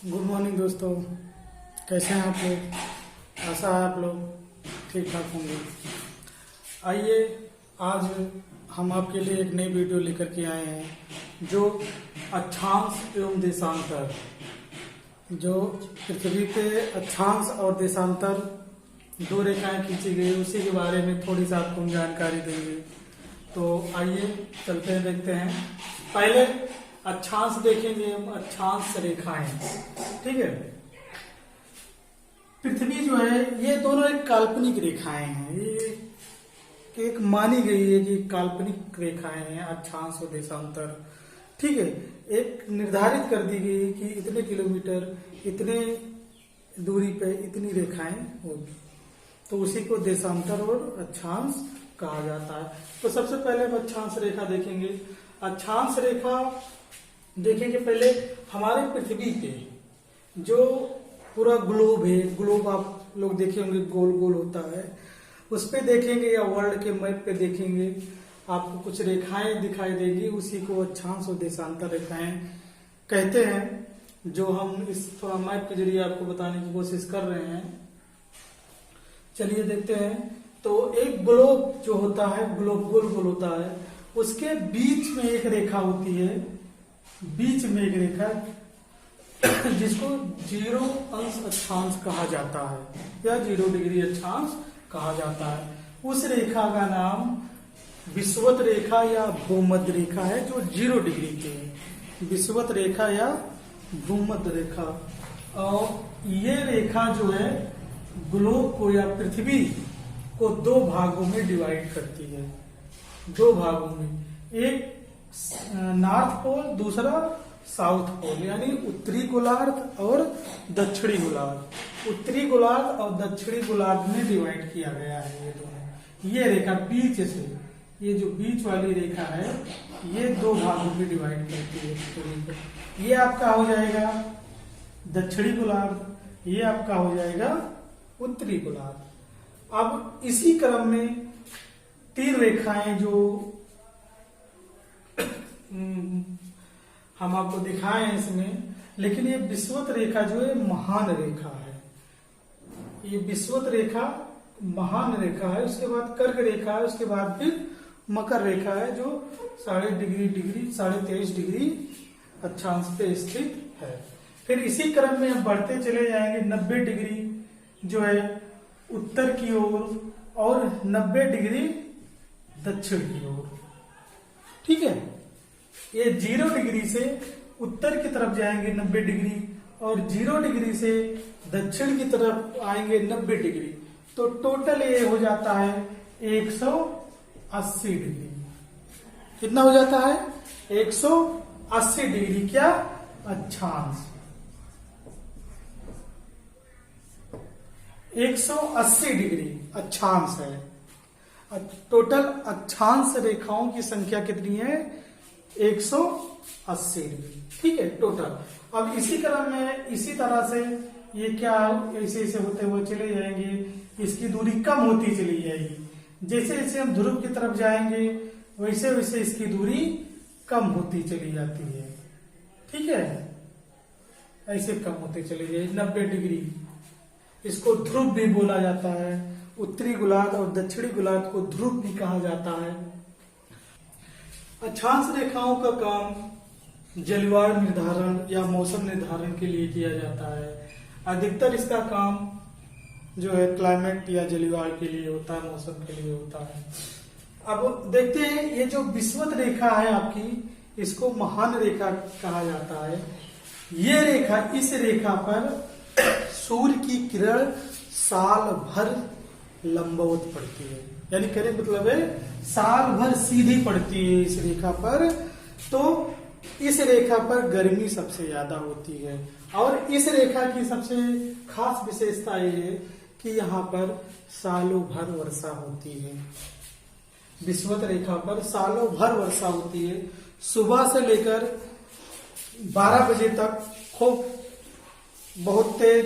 Good morning दोस्तों, कैसे हैं आप लोग। आशा है आप लोग ठीक ठाक होंगे। आइए आज हम आपके लिए एक नई वीडियो लेकर के आए हैं जो अक्षांश एवं देशांतर, जो पृथ्वी पे अक्षांश और देशांतर दो रेखाएं खींची गई उसी के बारे में थोड़ी सी आपको हम जानकारी देंगे। तो आइए चलते हैं, देखते हैं। पहले अक्षांश देखेंगे हम, अक्षांश रेखाएं, ठीक है। पृथ्वी जो है ये दोनों एक काल्पनिक रेखाएं हैं, ये एक मानी गई है कि काल्पनिक रेखाएं हैं अक्षांश और देशांतर, ठीक है। एक निर्धारित कर दी गई कि इतने किलोमीटर इतने दूरी पे इतनी रेखाएं होगी, तो उसी को देशांतर और अक्षांश कहा जाता है। तो सबसे पहले हम अक्षांश रेखा देखेंगे। अक्षांश रेखा देखेंगे पहले हमारे पृथ्वी पे जो पूरा ग्लोब है, ग्लोब आप लोग देखे होंगे गोल गोल होता है, उस पे देखेंगे या वर्ल्ड के मैप पे देखेंगे आपको कुछ रेखाएं दिखाई देगी, उसी को अक्षांश और देशांतर रेखाएं कहते हैं, जो हम इस थोड़ा मैप के जरिए आपको बताने की कोशिश कर रहे हैं। चलिए देखते हैं। तो एक ग्लोब जो होता है, ग्लोब गोल गोल होता है, उसके बीच में एक रेखा होती है, बीच में एक रेखा जिसको 0 अंश अक्षांश कहा जाता है या 0 डिग्री अक्षांश कहा जाता है। उस रेखा का नाम विषुवत रेखा या भूमध्य रेखा है, जो 0 डिग्री की है। विषुवत रेखा या भूमध्य रेखा। और ये रेखा जो है ग्लोब को या पृथ्वी को दो भागों में डिवाइड करती है, दो भागों में, एक नॉर्थ पोल, दूसरा साउथ पोल, यानी उत्तरी गोलार्ध और दक्षिणी गोलार्ध। उत्तरी गोलार्ध और दक्षिणी गोलार्ध में डिवाइड किया गया है ये दोनों। ये रेखा बीच से, ये जो बीच वाली रेखा है, ये दो भागों में डिवाइड करती है। ये आपका हो जाएगा दक्षिणी गोलार्ध, ये आपका हो जाएगा उत्तरी गोलार्ध। अब इसी क्रम में 3 रेखाएं जो हम आपको दिखाए हैं इसमें, लेकिन ये विषुवत रेखा जो है महान रेखा है। ये विषुवत रेखा महान रेखा है, उसके बाद कर्क रेखा है, उसके बाद फिर मकर रेखा है जो 23.5 डिग्री अक्षांश पे स्थित है। फिर इसी क्रम में हम बढ़ते चले जाएंगे 90 डिग्री जो है उत्तर की ओर और 90 डिग्री दक्षिण की ओर, ठीक है। ये 0 डिग्री से उत्तर की तरफ जाएंगे 90 डिग्री और 0 डिग्री से दक्षिण की तरफ आएंगे 90 डिग्री, तो टोटल ये हो जाता है 180 डिग्री। कितना हो जाता है? 180 डिग्री क्या अक्षांश। 180 डिग्री अक्षांश है। टोटल अक्षांश रेखाओं की संख्या कितनी है? 180 डिग्री, ठीक है टोटल। अब इसी क्रम में इसी तरह से ये क्या ऐसे ऐसे होते हुए चले जाएंगे, इसकी दूरी कम होती चली जाएगी। जैसे जैसे हम ध्रुव की तरफ जाएंगे वैसे वैसे इसकी दूरी कम होती चली जाती है, ठीक है। ऐसे कम होते चली जाए 90 डिग्री। इसको ध्रुव भी बोला जाता है। उत्तरी गोलार्ध और दक्षिणी गोलार्ध को ध्रुव भी कहा जाता है। अक्षांश रेखाओं का काम जलवायु निर्धारण या मौसम निर्धारण के लिए किया जाता है। अधिकतर इसका काम जो है क्लाइमेट या जलवायु के लिए होता है, मौसम के लिए होता है। अब देखते हैं, ये जो विषुवत रेखा है आपकी, इसको महान रेखा कहा जाता है। ये रेखा, इस रेखा पर सूर्य की किरण साल भर लंबवत पड़ती है, यानी कहने मतलब है साल भर सीधी पड़ती है इस रेखा पर। तो इस रेखा पर गर्मी सबसे ज्यादा होती है और इस रेखा की सबसे खास विशेषता ये है कि यहाँ पर सालों भर वर्षा होती है। विषुवत रेखा पर सालों भर वर्षा होती है। सुबह से लेकर 12 बजे तक खूब बहुत तेज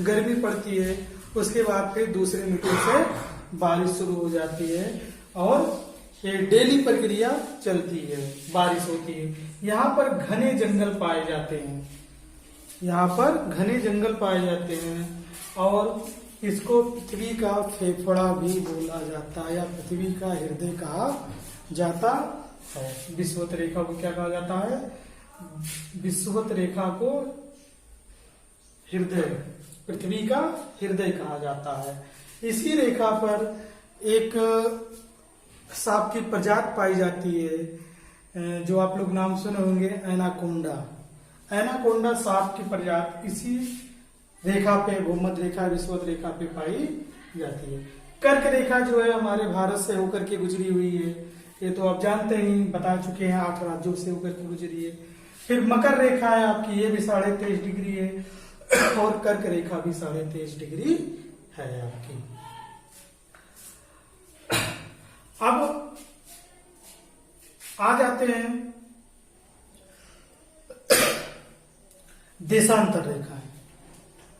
गर्मी पड़ती है, उसके बाद फिर दूसरे मीटर से बारिश शुरू हो जाती है और ये डेली प्रक्रिया चलती है, बारिश होती है। यहाँ पर घने जंगल पाए जाते हैं, यहाँ पर घने जंगल पाए जाते हैं और इसको पृथ्वी का फेफड़ा भी बोला जाता है या पृथ्वी का हृदय कहा जाता है। विषुवत रेखा को क्या कहा जाता है? विषुवत रेखा को हृदय, पृथ्वी का हृदय कहा जाता है। इसी रेखा पर एक सांप की प्रजाति पाई जाती है जो आप लोग नाम सुने होंगे, एनाकोंडा। एनाकोंडा सांप की प्रजाति इसी रेखा पे, भूमध्य रेखा विषुवत रेखा पे पाई जाती है। कर्क रेखा जो है हमारे भारत से होकर के गुजरी हुई है, ये तो आप जानते ही, बता चुके हैं, 8 राज्यों से होकर के गुजरी है। फिर मकर रेखा है आपकी, ये भी 23.5 डिग्री है और कर्क रेखा भी 23.5 डिग्री है आपकी। अब आ जाते हैं देशांतर रेखाएं।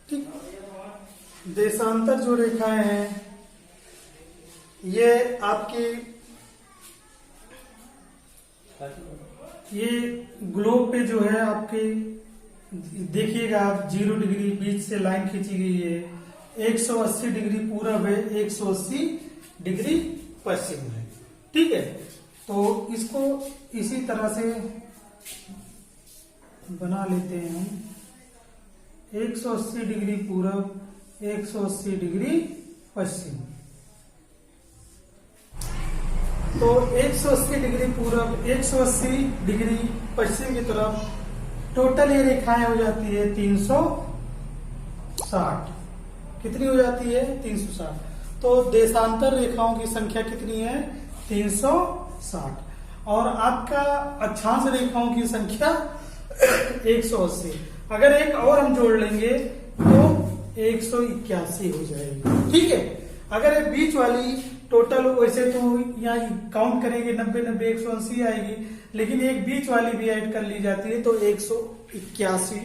ठीक, देशांतर जो रेखाएं हैं ये आपकी, ये ग्लोब पे जो है आपके, देखिएगा आप 0 डिग्री बीच से लाइन खींची गई है, 180 डिग्री पूरब है, 180 डिग्री पश्चिम है। ठीक है, तो इसको इसी तरह से बना लेते हैं हम, 180 डिग्री पूरब, 180 डिग्री पश्चिम। तो 180 डिग्री पूरब, 180 डिग्री पश्चिम की तरफ टोटल ये रेखाएं हो जाती है 360। कितनी हो जाती है? 360। तो देशांतर रेखाओं की संख्या कितनी है? 360। और आपका अक्षांश रेखाओं की संख्या 180। अगर एक और हम जोड़ लेंगे तो 181 हो जाएगी। ठीक है, अगर एक बीच वाली टोटल, वैसे तो यहाँ काउंट करेंगे 90 90 180 आएगी, लेकिन एक बीच वाली भी ऐड कर ली जाती है तो 181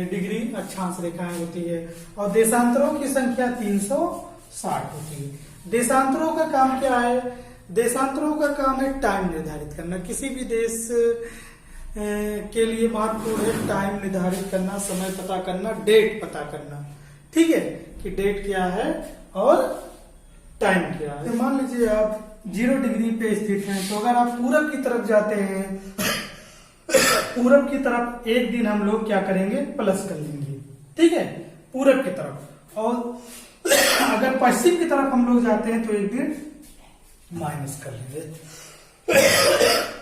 डिग्री अक्षांश रेखाएं होती है। और देशांतरों की संख्या 360 होती है। देशांतरों का काम क्या है? देशांतरों का काम है टाइम निर्धारित करना। किसी भी देश के लिए महत्वपूर्ण है टाइम निर्धारित करना, समय पता करना, डेट पता करना। ठीक है, कि डेट क्या है और टाइम क्या है। तो मान लीजिए आप 0 डिग्री पे स्थित हैं, तो अगर आप पूरब की तरफ जाते हैं, पूरब की तरफ एक दिन हम लोग क्या करेंगे? प्लस कर लेंगे। ठीक है, पूरब की तरफ। और अगर पश्चिम की तरफ हम लोग जाते हैं तो एक दिन माइनस कर लेंगे।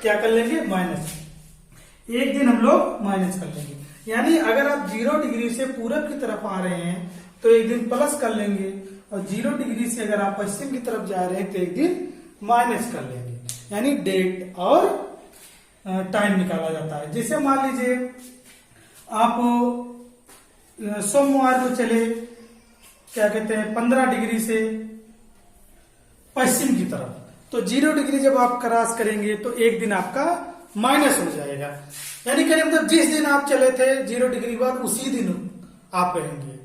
क्या कर लेंगे? माइनस। एक दिन हम लोग माइनस कर लेंगे। यानी अगर आप 0 डिग्री से पूरब की तरफ आ रहे हैं तो एक दिन प्लस कर लेंगे, और 0 डिग्री से अगर आप पश्चिम की तरफ जा रहे हैं तो एक दिन माइनस कर लेंगे। यानी डेट और टाइम निकाला जाता है। जैसे मान लीजिए आप सोमवार को चले, क्या कहते हैं, 15 डिग्री से पश्चिम की तरफ, तो 0 डिग्री जब आप क्रॉस करेंगे तो एक दिन आपका माइनस हो जाएगा। यानी कि मतलब जिस दिन आप चले थे 0 डिग्री बाद उसी दिन आप रहेंगे।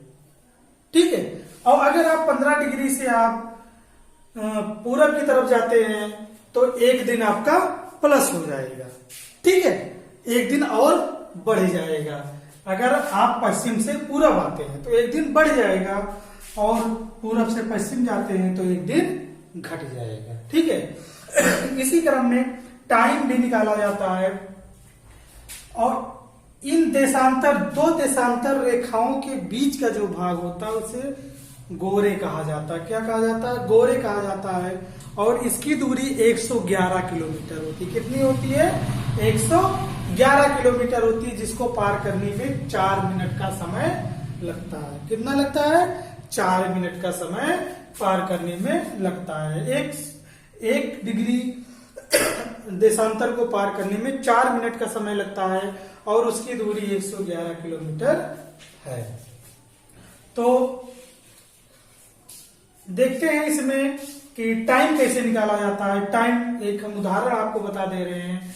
ठीक है, और अगर आप 15 डिग्री से आप पूरब की तरफ जाते हैं तो एक दिन आपका प्लस हो जाएगा। ठीक है, एक दिन और बढ़ जाएगा। अगर आप पश्चिम से पूरब आते हैं तो एक दिन बढ़ जाएगा, और पूरब से पश्चिम जाते हैं तो एक दिन घट जाएगा। ठीक है, इसी क्रम में टाइम भी निकाला जाता है। और इन देशांतर, 2 देशांतर रेखाओं के बीच का जो भाग होता है उसे गोरे कहा जाता है। क्या कहा जाता है? गोरे कहा जाता है। और इसकी दूरी 111 किलोमीटर होती है। कितनी होती है? 111 किलोमीटर होती है, जिसको पार करने में 4 मिनट का समय लगता है। कितना लगता है? 4 मिनट का समय पार करने में लगता है। एक डिग्री देशांतर को पार करने में 4 मिनट का समय लगता है, और उसकी दूरी 111 किलोमीटर है। तो देखते हैं इसमें कि टाइम कैसे निकाला जाता है। टाइम एक हम उदाहरण आपको बता दे रहे हैं।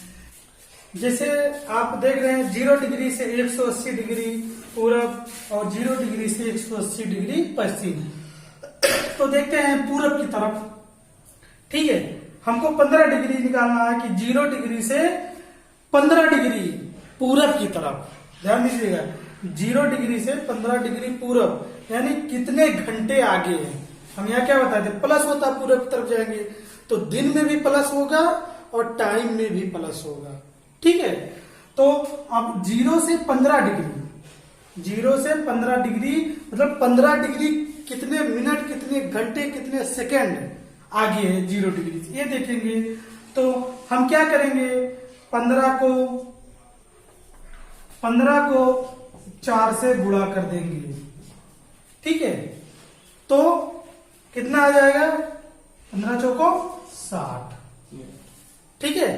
जैसे आप देख रहे हैं 0 डिग्री से 180 डिग्री पूरब और 0 डिग्री से 180 डिग्री पश्चिम। तो देखते हैं पूरब की तरफ। ठीक है, हमको 15 डिग्री निकालना है कि 0 डिग्री से 15 डिग्री पूरब की तरफ। ध्यान दीजिएगा, 0 डिग्री से 15 डिग्री पूरब, यानी कितने घंटे आगे है। हम यहाँ क्या बताते, प्लस होता पूरब की तरफ जाएंगे तो दिन में भी प्लस होगा और टाइम में भी प्लस होगा। ठीक है, तो अब 0 से 15 डिग्री, 0 से 15 डिग्री मतलब 15 डिग्री कितने मिनट, कितने घंटे, कितने सेकेंड आगे है 0 डिग्री से, ये देखेंगे। तो हम क्या करेंगे, 15 को 4 से गुणा कर देंगे। ठीक है, तो कितना आ जाएगा, 15 चौको 60। ठीक है,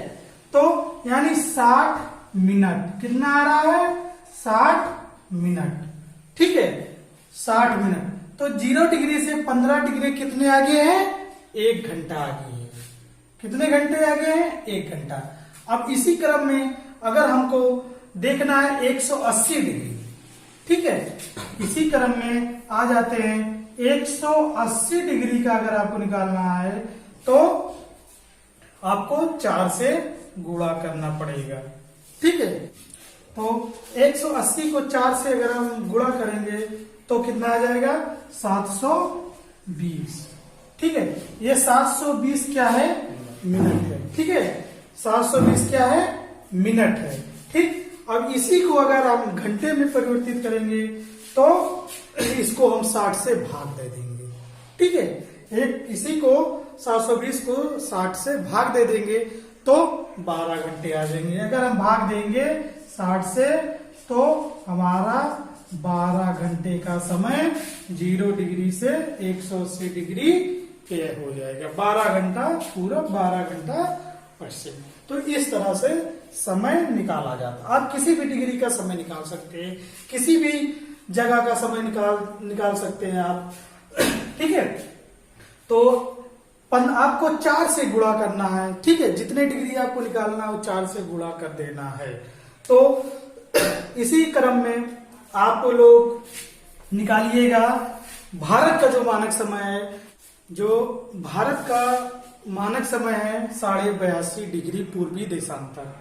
तो यानी 60 मिनट, कितना आ रहा है, 60 मिनट। ठीक है, 60 मिनट। तो 0 डिग्री से 15 डिग्री कितने आगे हैं, 1 घंटा आगे है। कितने घंटे आगे हैं, 1 घंटा। अब इसी क्रम में अगर हमको देखना है 180 डिग्री, ठीक है, इसी क्रम में आ जाते हैं 180 डिग्री का अगर आपको निकालना है तो आपको 4 से गुणा करना पड़ेगा। ठीक है, तो 180 को 4 से अगर हम गुणा करेंगे तो कितना आ जाएगा, 720। ठीक है, ये 720 क्या है, मिनट है। ठीक है, 720 क्या है, मिनट है। ठीक, अब इसी को अगर हम घंटे में परिवर्तित करेंगे तो इसको हम 60 से भाग दे देंगे। ठीक है, एक इसी को 720 को 60 से भाग दे देंगे तो 12 घंटे आ जाएंगे। अगर हम भाग देंगे 60 से तो हमारा 12 घंटे का समय 0 डिग्री से 180 डिग्री तय हो जाएगा। 12 घंटा पूरब, 12 घंटा पश्चिम। तो इस तरह से समय निकाला जाता है। आप किसी भी डिग्री का समय निकाल सकते हैं, किसी भी जगह का समय निकाल सकते हैं आप। ठीक है, तो आपको 4 से गुणा करना है। ठीक है, जितने डिग्री आपको निकालना है वो 4 से गुणा कर देना है। तो इसी क्रम में आप लोग निकालिएगा भारत का जो मानक समय है, जो भारत का मानक समय है 82.5 डिग्री पूर्वी देशांतर।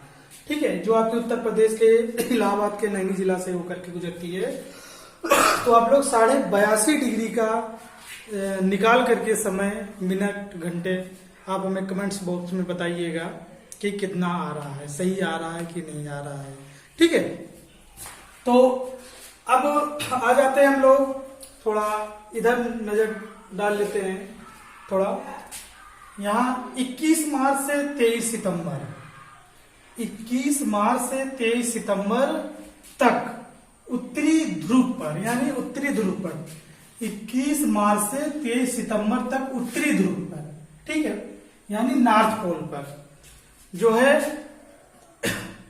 ठीक है, जो आपके उत्तर प्रदेश के इलाहाबाद के नैनी जिला से होकर के गुजरती है। तो आप लोग 82.5 डिग्री का निकाल करके समय, मिनट, घंटे आप हमें कमेंट्स बॉक्स में बताइएगा कि कितना आ रहा है, सही आ रहा है कि नहीं आ रहा है। ठीक है, तो अब आ जाते हैं हम लोग, थोड़ा इधर नजर डाल लेते हैं। थोड़ा यहाँ 21 मार्च से 23 सितंबर, 21 मार्च से 23 सितंबर तक उत्तरी ध्रुव पर, यानी उत्तरी ध्रुव पर 21 मार्च से 23 सितंबर तक उत्तरी ध्रुव पर, ठीक है, यानी नॉर्थ पोल पर जो है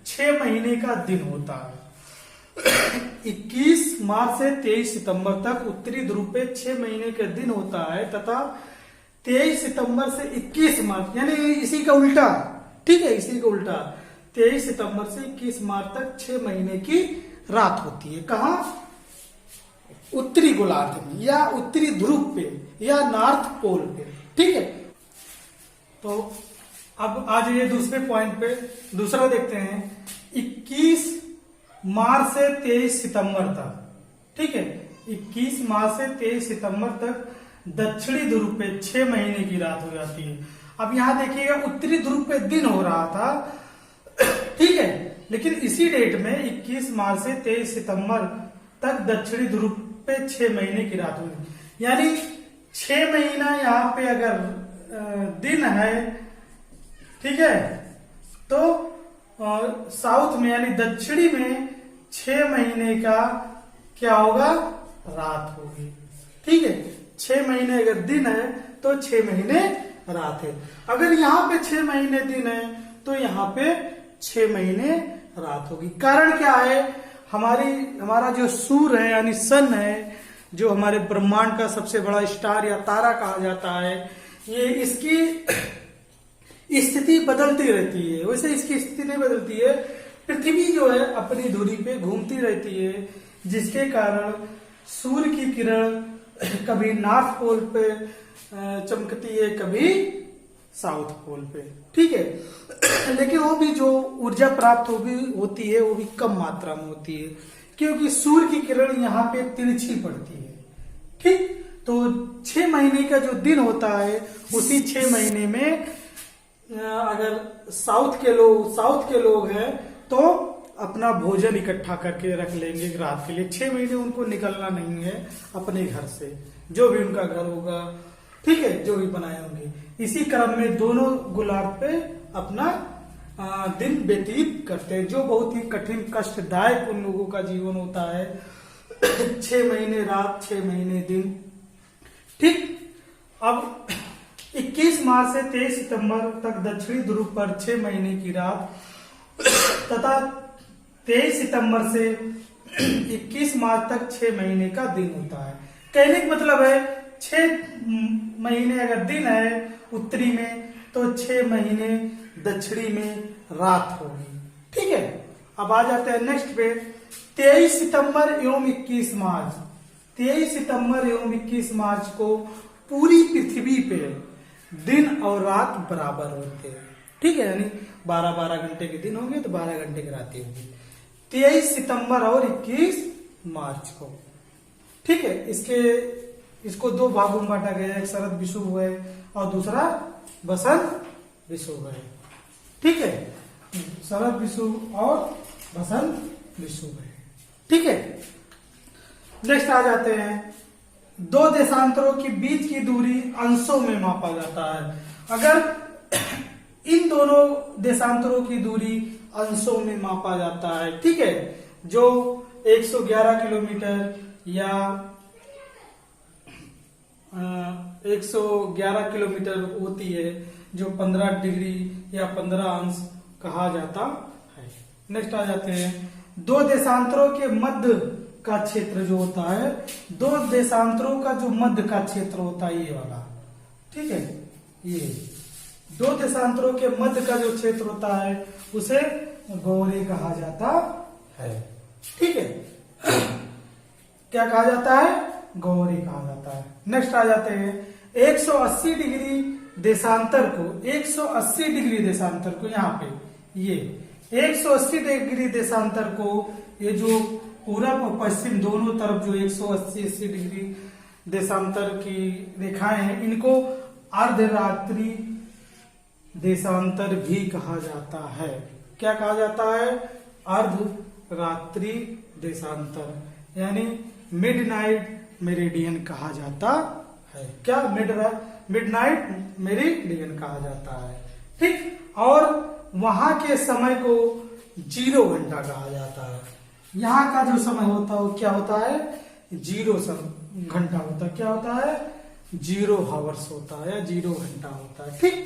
6 महीने का दिन होता है। 21 मार्च से 23 सितंबर तक उत्तरी ध्रुव पे 6 महीने का दिन होता है तथा 23 सितंबर से 21 मार्च, यानी इसी का उल्टा, ठीक है, इसी का उल्टा 23 सितंबर से 21 मार्च तक 6 महीने की रात होती है। कहा? उत्तरी गोलार्ध में या उत्तरी ध्रुव पे या नॉर्थ पोल पे। ठीक है, तो अब आज ये दूसरे पॉइंट पे दूसरा देखते हैं। 21 मार्च से 23 सितंबर तक, ठीक है, 21 मार्च से 23 सितंबर तक दक्षिणी ध्रुव पे 6 महीने की रात हो जाती है। अब यहां देखिएगा उत्तरी ध्रुव पे दिन हो रहा था, ठीक है, लेकिन इसी डेट में 21 मार्च से 23 सितंबर तक दक्षिणी ध्रुव पे 6 महीने की रात होगी, यानी 6 महीना यहाँ पे अगर दिन है, ठीक है, तो साउथ में यानी दक्षिणी में 6 महीने का क्या होगा? रात होगी। ठीक है, 6 महीने अगर दिन है तो 6 महीने रात है। अगर यहाँ पे 6 महीने दिन है तो यहाँ पे 6 महीने रात होगी। कारण क्या है? हमारा जो सूर्य है यानी सन है, जो हमारे ब्रह्मांड का सबसे बड़ा स्टार या तारा कहा जाता है, ये इसकी स्थिति बदलती रहती है। वैसे इसकी स्थिति नहीं बदलती है, पृथ्वी जो है अपनी धुरी पे घूमती रहती है, जिसके कारण सूर्य की किरण कभी नॉर्थ पोल पे चमकती है, कभी साउथ पोल पे। ठीक है, लेकिन वो भी जो ऊर्जा प्राप्त होती है वो भी कम मात्रा में होती है, क्योंकि सूर्य की किरण यहाँ पे तिरछी पड़ती है। ठीक, तो 6 महीने का जो दिन होता है उसी 6 महीने में अगर साउथ के लोग हैं तो अपना भोजन इकट्ठा करके रख लेंगे रात के लिए। 6 महीने उनको निकलना नहीं है अपने घर से, जो भी उनका घर होगा, ठीक है, जो भी बनाए होंगे। इसी क्रम में दोनों गुलाब पे अपना दिन व्यतीत करते हैं, जो बहुत ही कठिन कष्टदायक उन लोगों का जीवन होता है। 6 महीने रात, 6 महीने दिन। ठीक, अब 21 मार्च से 23 सितंबर तक दक्षिणी ध्रुव पर 6 महीने की रात तथा 23 सितंबर से 21 मार्च तक 6 महीने का दिन होता है। कहने का मतलब है 6 महीने अगर दिन है उत्तरी में तो 6 महीने दक्षिणी में रात होगी। ठीक है, अब आ जाते हैं नेक्स्ट पे। 23 सितंबर एवं 21 मार्च 23 सितंबर एवं 21 मार्च को पूरी पृथ्वी पे दिन और रात बराबर होते हैं। ठीक है, यानी 12-12 घंटे के दिन होंगे तो 12 घंटे की रातें होंगी 23 सितंबर और 21 मार्च को। ठीक है, इसको 2 भागों में बांटा गया है, एक शरद विषुव है और दूसरा बसंत विषुव है। ठीक है, शरद विषुव और बसंत विषुव है। ठीक है, नेक्स्ट आ जाते हैं। 2 देशांतरों के बीच की दूरी अंशों में मापा जाता है। अगर इन दोनों देशांतरों की दूरी अंशों में मापा जाता है, ठीक है, जो 111 किलोमीटर या 111 किलोमीटर होती है, जो 15 डिग्री या 15 अंश कहा जाता है। नेक्स्ट आ जाते हैं 2 देशांतरों के मध्य का क्षेत्र जो होता है, 2 देशांतरों का जो मध्य का क्षेत्र होता है ये वाला, ठीक है, ये 2 देशांतरों के मध्य का जो क्षेत्र होता है उसे गौरे कहा जाता है। ठीक है, क्या कहा जाता है? गौरे कहा जाता है। नेक्स्ट आ जाते हैं 180 डिग्री देशांतर को, 180 डिग्री देशांतर को, यहाँ पे ये 180 डिग्री देशांतर को, ये जो पूरब और पश्चिम दोनों तरफ जो 180 डिग्री देशांतर की रेखाएं हैं, इनको अर्धरात्रि देशांतर भी कहा जाता है। क्या कहा जाता है? अर्धरात्रि देशांतर, यानी मिडनाइट मेरिडियन कहा जाता है। क्या? मिडनाइट मेरिडियन कहा जाता है। ठीक, और वहां के समय को 0 घंटा कहा जाता है। यहाँ का जो समय होता है वो क्या होता है? 0 घंटा होता है। क्या होता है? 0 हावर्स होता है या 0 घंटा होता है। ठीक,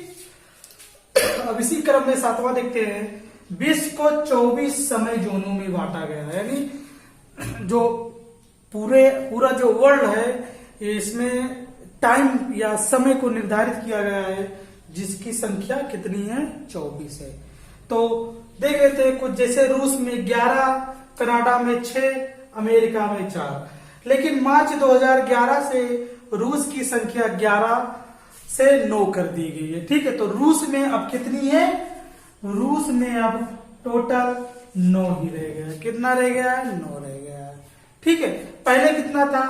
अब इसी क्रम में 7वां देखते हैं। विश्व को 24 समय जोनों में बांटा गया है, यानी जो पूरा जो वर्ल्ड है इसमें टाइम या समय को निर्धारित किया गया है, जिसकी संख्या कितनी है? 24 है। तो देख लेते हैं कुछ, जैसे रूस में 11, कनाडा में 6, अमेरिका में 4। लेकिन मार्च 2011 से रूस की संख्या 11 से 9 कर दी गई है। ठीक है, तो रूस में अब कितनी है? रूस में अब टोटल 9 ही रह गया। कितना रह गया है? 9 रह गया है। ठीक है, पहले कितना था?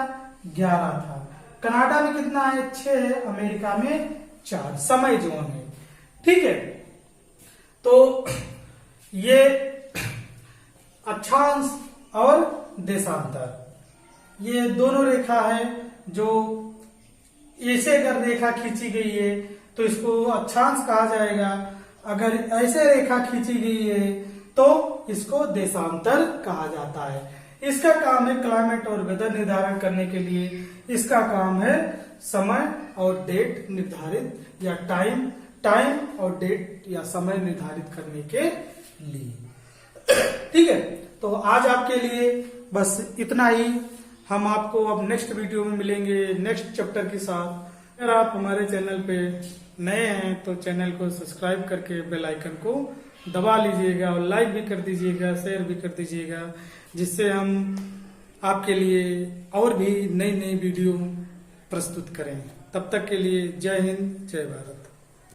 11 था। कनाडा में कितना है? 6 है। अमेरिका में 4 समय जोन है। ठीक है, तो ये अक्षांश और देशांतर, ये दोनों रेखा है। जो ऐसे अगर रेखा खींची गई है तो इसको अक्षांश कहा जाएगा, अगर ऐसे रेखा खींची गई है तो इसको देशांतर कहा जाता है। इसका काम है क्लाइमेट और वेदर निर्धारण करने के लिए, इसका काम है समय और डेट निर्धारित या टाइम और डेट या समय निर्धारित करने के लिए। ठीक है, तो आज आपके लिए बस इतना ही। हम आपको अब नेक्स्ट वीडियो में मिलेंगे नेक्स्ट चैप्टर के साथ। अगर आप हमारे चैनल पे नए हैं तो चैनल को सब्सक्राइब करके बेल आइकन को दबा लीजिएगा और लाइक भी कर दीजिएगा, शेयर भी कर दीजिएगा, जिससे हम आपके लिए और भी नई वीडियो प्रस्तुत करें। तब तक के लिए जय हिंद, जय भारत।